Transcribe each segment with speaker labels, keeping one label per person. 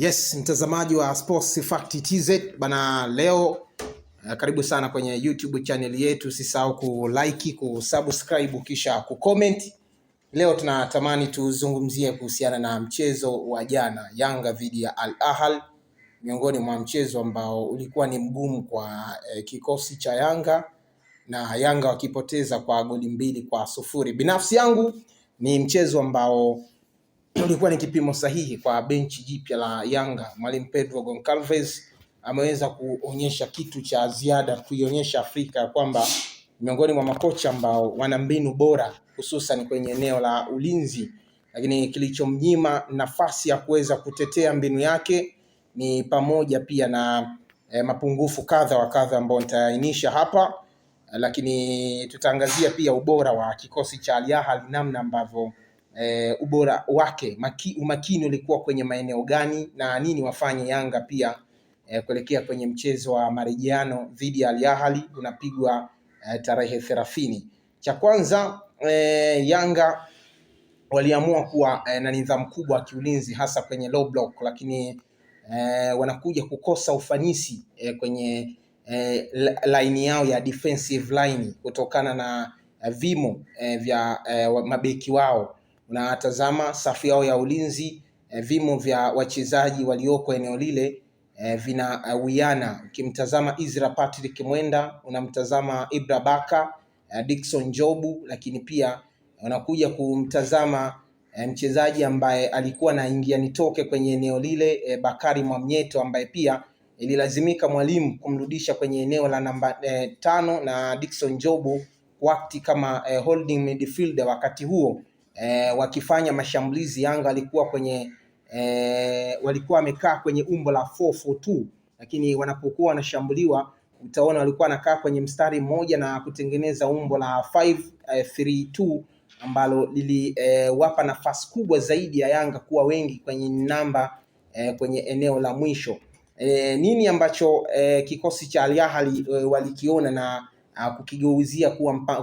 Speaker 1: Yes, mtazamaji wa Sports Fact TZ bana, leo karibu sana kwenye YouTube channel yetu. Usisahau kulike, kusubscribe kisha kucomment. Leo tunatamani tuzungumzie kuhusiana na mchezo wa jana, Yanga dhidi ya Al Ahly, miongoni mwa mchezo ambao ulikuwa ni mgumu kwa kikosi cha Yanga, na Yanga wakipoteza kwa goli 2-0. Binafsi yangu ni mchezo ambao ulikuwa ni kipimo sahihi kwa benchi jipya la Yanga. Mwalimu Pedro Goncalves ameweza kuonyesha kitu cha ziada, kuionyesha Afrika kwamba miongoni mwa makocha ambao wana mbinu bora hususan kwenye eneo la ulinzi, lakini kilichomnyima nafasi ya kuweza kutetea mbinu yake ni pamoja pia na mapungufu kadha wa kadha ambao nitaainisha hapa, lakini tutaangazia pia ubora wa kikosi cha Al Ahly, namna ambavyo ubora wake, umakini ulikuwa kwenye maeneo gani na nini wafanye Yanga pia kuelekea kwenye mchezo wa marejeano dhidi ya Al Ahly unapigwa tarehe 30. Cha kwanza, Yanga waliamua kuwa na nidhamu kubwa kiulinzi, hasa kwenye low block, lakini wanakuja kukosa ufanisi kwenye line yao ya defensive line kutokana na vimo vya mabeki wao. Unatazama safu yao ya ulinzi, vimo vya wachezaji walioko eneo lile vina wiana. Ukimtazama Izra Patrick Mwenda, unamtazama Ibra Baka, Dickson Jobu, lakini pia unakuja kumtazama mchezaji ambaye alikuwa na ingia nitoke kwenye eneo lile, Bakari Mwamnyeto, ambaye pia ililazimika mwalimu kumrudisha kwenye eneo la namba 5 na Dickson Jobu wakati kama holding midfielder. Wakati huo wakifanya mashambulizi, Yanga walikuwa wamekaa kwenye umbo la 4-4-2, lakini wanapokuwa wanashambuliwa utaona walikuwa wanakaa kwenye mstari mmoja na kutengeneza umbo la 5-3-2 ambalo liliwapa nafasi kubwa zaidi ya Yanga kuwa wengi kwenye namba kwenye eneo la mwisho. Nini ambacho kikosi cha Al Ahly walikiona na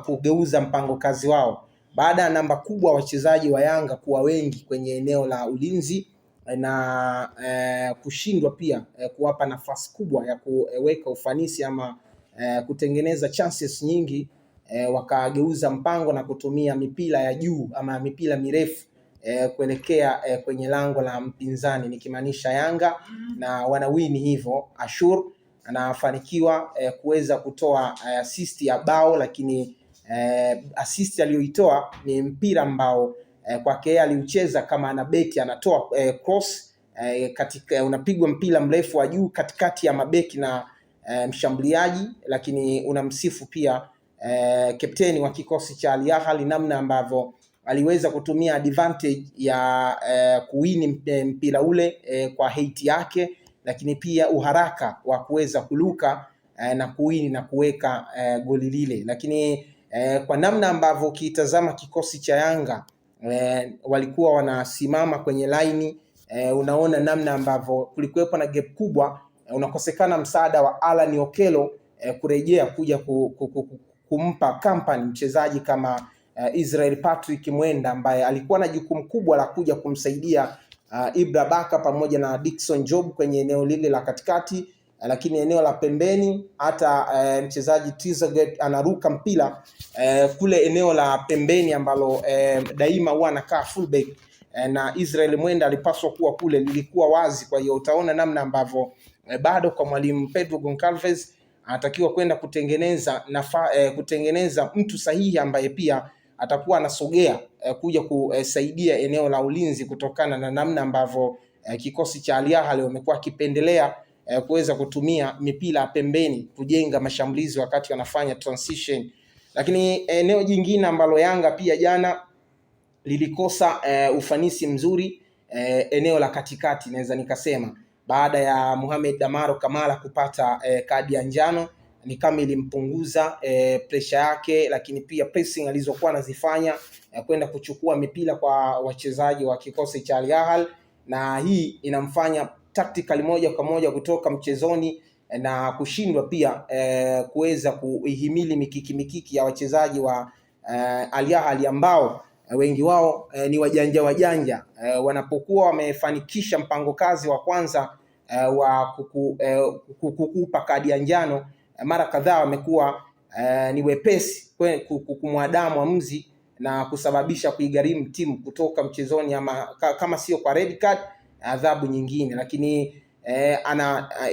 Speaker 1: kugeuza mpango kazi wao baada ya namba kubwa wachezaji wa Yanga kuwa wengi kwenye eneo la ulinzi na kushindwa pia kuwapa nafasi kubwa ya kuweka ufanisi ama kutengeneza chances nyingi, wakageuza mpango na kutumia mipira ya juu ama mipira mirefu kuelekea kwenye lango la mpinzani, nikimaanisha Yanga, na wanawini hivyo. Ashur anafanikiwa kuweza kutoa assist ya bao, lakini assist aliyoitoa ni mpira ambao kwake aliucheza kama anabeki, anatoa cross katika unapigwa mpira mrefu wa juu katikati ya mabeki na mshambuliaji, lakini unamsifu pia kapteni wa kikosi cha Al Ahly namna ambavyo aliweza kutumia advantage ya kuwini mpira ule kwa height yake, lakini pia uharaka wa kuweza kuluka na kuwini na kuweka goli lile. Lakini kwa namna ambavyo ukitazama kikosi cha Yanga walikuwa wanasimama kwenye line, unaona namna ambavyo kulikuwepo na gap kubwa, unakosekana msaada wa Alan Okello kurejea kuja kumpa company mchezaji kama Israel Patrick Mwenda, ambaye alikuwa na jukumu kubwa la kuja kumsaidia Ibra Baka pamoja na Dickson Job kwenye eneo lile la katikati, lakini eneo la pembeni hata mchezaji Trezeguet anaruka mpira kule eneo la pembeni ambalo daima huwa anakaa fullback, na Israel Mwenda alipaswa kuwa kule, lilikuwa wazi. Kwa hiyo utaona namna ambavyo bado kwa mwalimu Pedro Goncalves anatakiwa kwenda kutengeneza mtu sahihi ambaye pia atakuwa anasogea kuja kusaidia eneo la ulinzi, kutokana na namna ambavyo kikosi cha Al Ahly wamekuwa kipendelea kuweza kutumia mipira pembeni kujenga mashambulizi wakati wanafanya transition. Lakini eneo jingine ambalo Yanga pia jana lilikosa ufanisi mzuri, eneo la katikati, naweza nikasema baada ya Mohamed Damaro Kamara kupata kadi ya njano, ni kama ilimpunguza pressure yake, lakini pia pressing alizokuwa anazifanya kwenda kuchukua mipira kwa wachezaji wa kikosi cha Al Ahly, na hii inamfanya tactically moja kwa moja kutoka mchezoni na kushindwa pia kuweza kuihimili mikiki ya wachezaji wa Al Ahly ambao wengi wao ni wajanja wanapokuwa wamefanikisha mpango kazi wa kwanza wa kukupa kadi ya njano, mara kadhaa wamekuwa ni wepesi kumwadamu mwamuzi na kusababisha kuigharimu timu kutoka mchezoni, ama kama sio kwa red card, adhabu nyingine. Lakini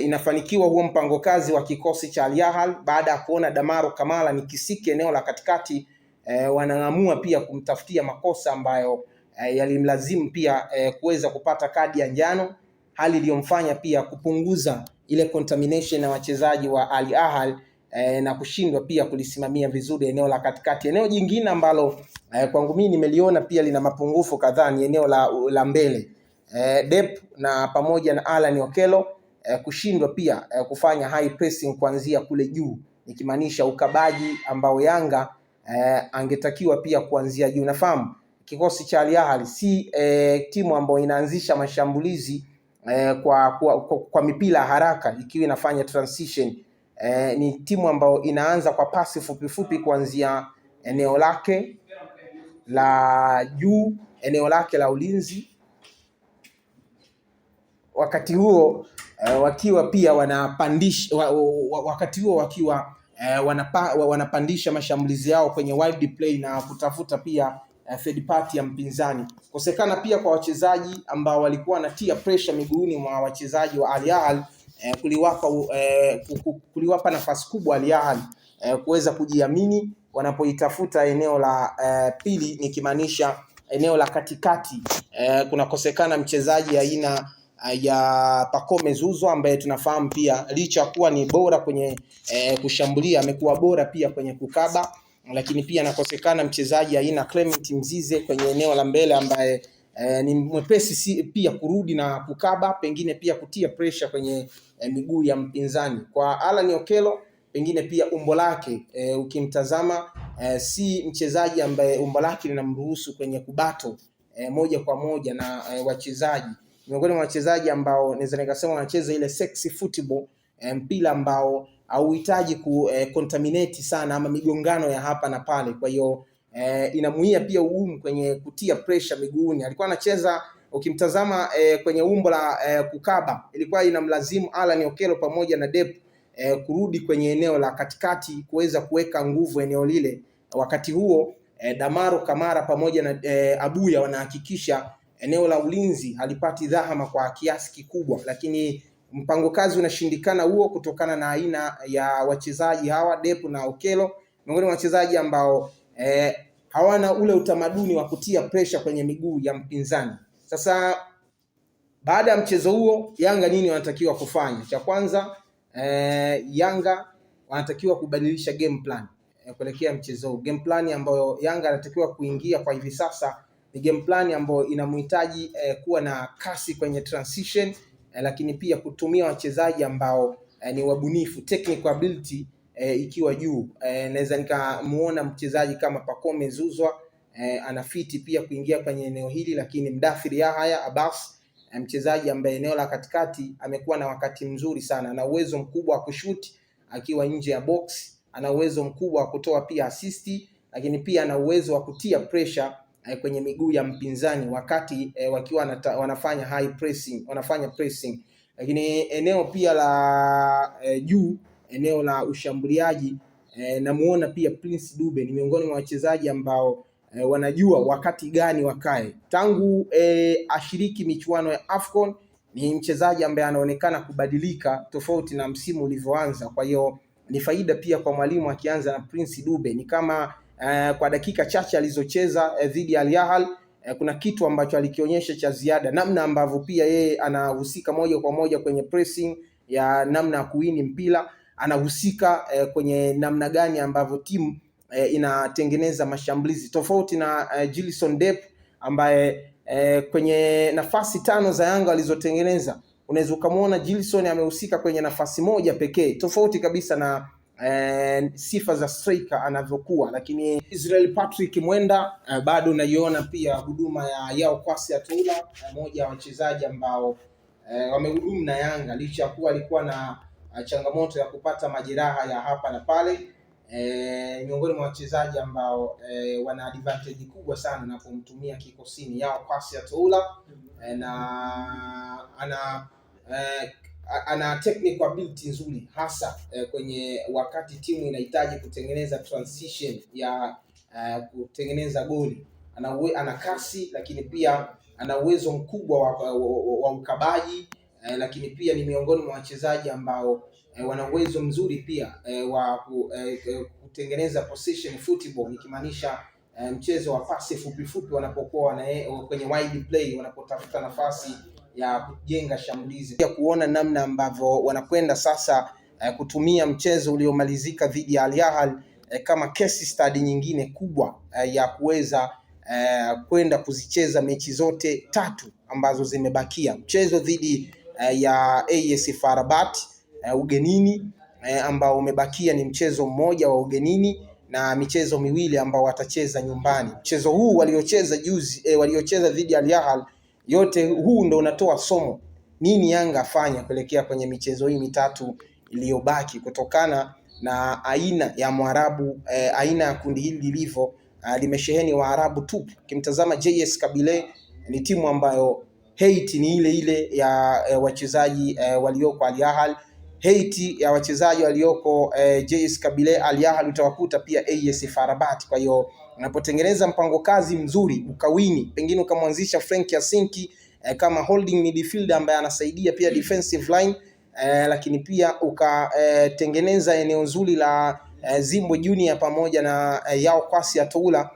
Speaker 1: inafanikiwa huo mpango kazi wa kikosi cha Al Ahly baada ya kuona Damaro Kamara ni kisiki eneo la katikati. Wanaamua pia kumtafutia makosa ambayo yalimlazimu pia kuweza kupata kadi ya njano, hali iliyomfanya pia kupunguza ile contamination na wachezaji wa Al Ahly na kushindwa pia kulisimamia vizuri eneo la katikati. Eneo jingine ambalo kwangu mimi nimeliona pia lina mapungufu kadhaa ni eneo la mbele. Dep na pamoja na Alan Okello kushindwa pia kufanya high pressing kuanzia kule juu, nikimaanisha ukabaji ambao Yanga angetakiwa pia kuanzia juu. Nafahamu kikosi cha Al Ahly si timu ambayo inaanzisha mashambulizi kwa mipira haraka ikiwa inafanya transition. Ni timu ambayo inaanza kwa pasi fupi fupi kuanzia eneo lake la juu, eneo lake la ulinzi, wakati huo wakiwa pia wanapandisha wanapandisha mashambulizi yao kwenye wide play na kutafuta pia third party ya mpinzani. Kosekana pia kwa wachezaji ambao walikuwa wanatia pressure miguuni mwa wachezaji wa Al Ahly kuliwapa nafasi kubwa Al Ahly kuweza kujiamini wanapoitafuta eneo la pili, nikimaanisha eneo la katikati. Kunakosekana mchezaji aina ya Pacome Zouzoua ambaye tunafahamu pia licha kuwa ni bora kwenye kushambulia, amekuwa bora pia kwenye kukaba, lakini pia anakosekana mchezaji aina Clement Mzize kwenye eneo la mbele ambaye ni mwepesi pia kurudi na kukaba, pengine pia kutia pressure kwenye miguu ya mpinzani. Kwa Alan Okello pengine pia umbo lake ukimtazama si mchezaji ambaye umbo lake linamruhusu kwenye kubato moja kwa moja na wachezaji. Miongoni mwa wachezaji ambao naweza nikasema wanacheza ile sexy football, mpira ambao hauhitaji contaminate sana ama migongano ya hapa na pale. Kwa hiyo inamuia pia ugumu kwenye kutia pressure miguuni. Alikuwa anacheza ukimtazama kwenye umbo la kukaba, ilikuwa inamlazimu Alan Okello pamoja na Dep kurudi kwenye eneo la katikati kuweza kuweka nguvu eneo lile. Wakati huo Damaro Kamara pamoja na Abuya wanahakikisha eneo la ulinzi halipati dhahama kwa kiasi kikubwa, lakini mpango kazi unashindikana huo kutokana na aina ya wachezaji hawa Dep na Okello, miongoni mwa wachezaji ambao hawana ule utamaduni wa kutia pressure kwenye miguu ya mpinzani. Sasa baada ya mchezo huo Yanga nini wanatakiwa kufanya? Cha kwanza Yanga wanatakiwa kubadilisha game plan kuelekea mchezo huu. Game plan ambayo Yanga anatakiwa kuingia kwa hivi sasa ni game plan ambayo inamhitaji kuwa na kasi kwenye transition, lakini pia kutumia wachezaji ambao ni wabunifu, technical ability ikiwa juu. Naweza nikamuona mchezaji kama Pacome Zouzoua anafiti pia kuingia kwenye eneo hili, lakini Mdathir Yahya Abbas mchezaji ambaye eneo la katikati amekuwa na wakati mzuri sana, ana uwezo mkubwa wa kushuti akiwa nje ya box, ana uwezo mkubwa wa kutoa pia assist, lakini pia ana uwezo wa kutia pressure kwenye miguu ya mpinzani wakati wakiwa wanafanya high pressing, wanafanya pressing. Lakini eneo pia la juu, eneo la ushambuliaji, namuona pia Prince Dube ni miongoni mwa wachezaji ambao wanajua wakati gani wakae. Tangu ashiriki michuano ya AFCON ni mchezaji ambaye anaonekana kubadilika tofauti na msimu ulivyoanza. Kwa hiyo ni faida pia kwa mwalimu akianza na Prince Dube. Ni kama kwa dakika chache alizocheza dhidi ya Al Ahly kuna kitu ambacho alikionyesha cha ziada, namna ambavyo pia yeye anahusika moja kwa moja kwenye pressing ya namna ya kuwini mpira, anahusika kwenye namna gani ambavyo timu inatengeneza mashambulizi, tofauti na Gilson Dep ambaye kwenye nafasi 5 za Yanga alizotengeneza unaweza ukamwona Gilson amehusika kwenye nafasi moja pekee, tofauti kabisa na sifa za striker anavyokuwa. Lakini Israel Patrick Mwenda bado naiona pia huduma ya Yao Kwasi Atula, mmoja wa wachezaji ambao wamehudumu na Yanga licha kuwa alikuwa na changamoto ya kupata majeraha ya hapa na pale. miongoni mwa wachezaji ambao wana advantage kubwa sana unapomtumia kikosini. Yao Kwasi Atoula na ana technical ability nzuri hasa kwenye wakati timu inahitaji kutengeneza transition ya kutengeneza goli. Ana kasi, lakini pia ana uwezo mkubwa wa ukabaji, lakini pia ni miongoni mwa wachezaji ambao wana uwezo mzuri pia wa kutengeneza possession football, nikimaanisha mchezo wa pasi fupi fupi wanapokuwa kwenye wide play, wanapotafuta nafasi ya kujenga shambulizi. Pia kuona namna ambavyo wanakwenda sasa kutumia mchezo uliomalizika dhidi ya Al Ahly kama case study nyingine kubwa ya kuweza kwenda kuzicheza mechi zote 3 ambazo zimebakia. Mchezo dhidi ya AS FAR Rabat ugenini ambao umebakia ni mchezo mmoja wa ugenini na michezo miwili ambao watacheza nyumbani. Mchezo huu waliocheza juzi waliocheza dhidi ya Al Ahly, yote huu ndo unatoa somo nini Yanga afanya kuelekea kwenye michezo hii 3 iliyobaki, kutokana na aina ya Mwarabu aina ya kundi hili lilivyo limesheheni Waarabu tu. Kimtazama JS Kabylie ni timu ambayo hate ni ile ile ya wachezaji walioko Al Ahly, hate ya wachezaji walioko JS Kabylie Al Ahly utawakuta pia AS FAR Rabat. Kwa hiyo unapotengeneza mpango kazi mzuri ukawini, pengine ukamwanzisha Frank Yasinki kama holding midfielder ambaye anasaidia pia defensive line, lakini pia ukatengeneza eneo nzuri la Zimbo Junior pamoja na Yao Kwasi Atoula,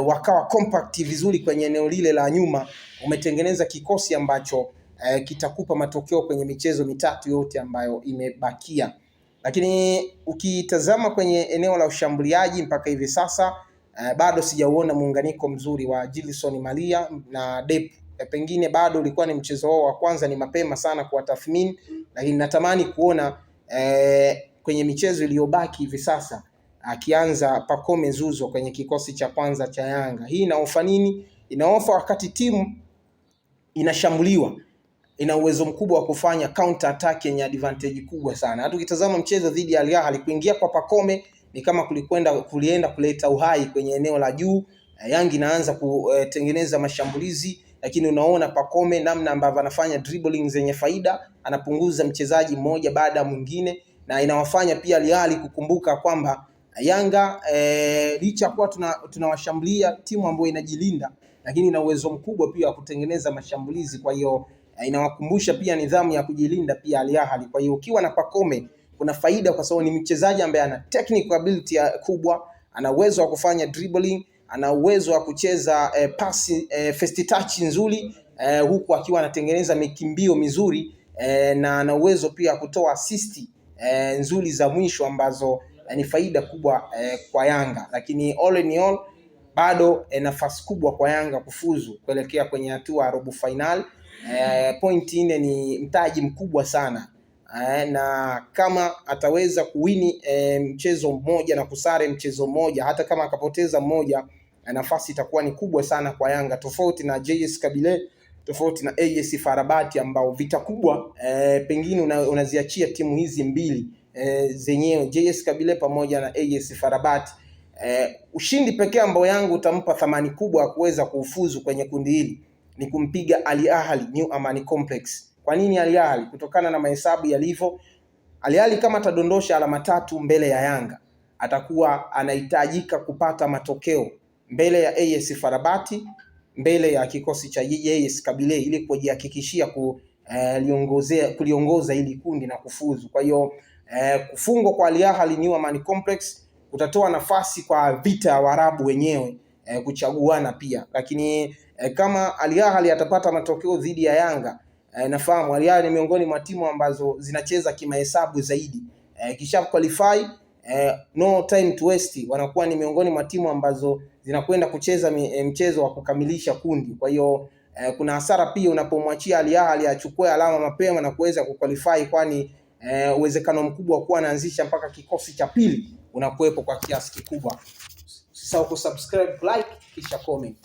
Speaker 1: wakawa compact vizuri kwenye eneo lile la nyuma, umetengeneza kikosi ambacho kitakupa matokeo kwenye michezo 3 yote ambayo imebakia. Lakini ukitazama kwenye eneo la ushambuliaji mpaka hivi sasa bado sijauona muunganiko mzuri wa Gilson Malia na Depp. Pengine bado ulikuwa ni mchezo wao wa kwanza, ni mapema sana kwa tathmini, lakini natamani kuona kwenye michezo iliyobaki hivi sasa akianza Pacome Zouzoua kwenye kikosi cha kwanza cha Yanga. Hii inaofa nini? Inaofa wakati timu inashambuliwa ina uwezo mkubwa wa kufanya counter attack yenye advantage kubwa sana. Hata ukitazama mchezo dhidi ya Al Ahly, kuingia kwa Pacome ni kama kulienda kuleta uhai kwenye eneo la juu. Yanga inaanza kutengeneza mashambulizi, lakini unaona Pacome namna ambavyo anafanya dribbling zenye faida, anapunguza mchezaji mmoja baada ya mwingine, na inawafanya pia Al Ahly kukumbuka kwamba Yanga licha kwa tunawashambulia timu ambayo inajilinda, lakini ina uwezo mkubwa pia wa kutengeneza mashambulizi. Kwa hiyo inawakumbusha pia nidhamu ya kujilinda pia Al Ahly. Kwa hiyo ukiwa na Pacome kuna faida, kwa sababu ni mchezaji ambaye ana technical ability kubwa, ana uwezo wa kufanya dribbling, ana uwezo wa kucheza pasi first touch nzuri, huku akiwa anatengeneza mikimbio mizuri, na ana uwezo pia kutoa assist nzuri za mwisho ambazo ni faida kubwa kwa Yanga. Lakini all in all bado nafasi kubwa kwa Yanga kufuzu kuelekea kwenye hatua ya robo final. Point 4 ni mtaji mkubwa sana, na kama ataweza kuwini mchezo mmoja na kusare mchezo mmoja, hata kama akapoteza mmoja, nafasi itakuwa ni kubwa sana kwa Yanga, tofauti na JS Kabylie, tofauti na AS FAR Rabat ambao vita kubwa pengine unaziachia timu hizi mbili zenyewe, JS Kabylie pamoja na AS FAR Rabat. Ushindi pekee ambao Yanga utampa thamani kubwa ya kuweza kufuzu kwenye kundi hili ni kumpiga Al Ahly New Amani Complex. Kwa nini Al Ahly? Kutokana na mahesabu yalivyo, Al Ahly kama atadondosha alama 3 mbele ya Yanga, atakuwa anahitajika kupata matokeo mbele ya AS FAR Rabat, mbele ya kikosi cha JS Kabylie, ili kujihakikishia kuliongoza ili kundi na kufuzu. Kwa hiyo kufungwa kwa Al Ahly New Amani Complex utatoa nafasi kwa vita ya Waarabu wenyewe kuchaguana pia. Lakini kama Al Ahly atapata matokeo dhidi ya Yanga, nafahamu Al Ahly ni miongoni mwa timu ambazo zinacheza kimahesabu zaidi, kisha qualify no time to waste, wanakuwa ni miongoni mwa timu ambazo zinakwenda kucheza mchezo wa kukamilisha kundi. Kwa hiyo kuna hasara pia unapomwachia Al Ahly achukue alama mapema na kuweza kuqualify, kwani uwezekano mkubwa wa kuwa anaanzisha mpaka kikosi cha pili unakuwepo kwa kiasi kikubwa. Usisahau kusubscribe, like kisha comment.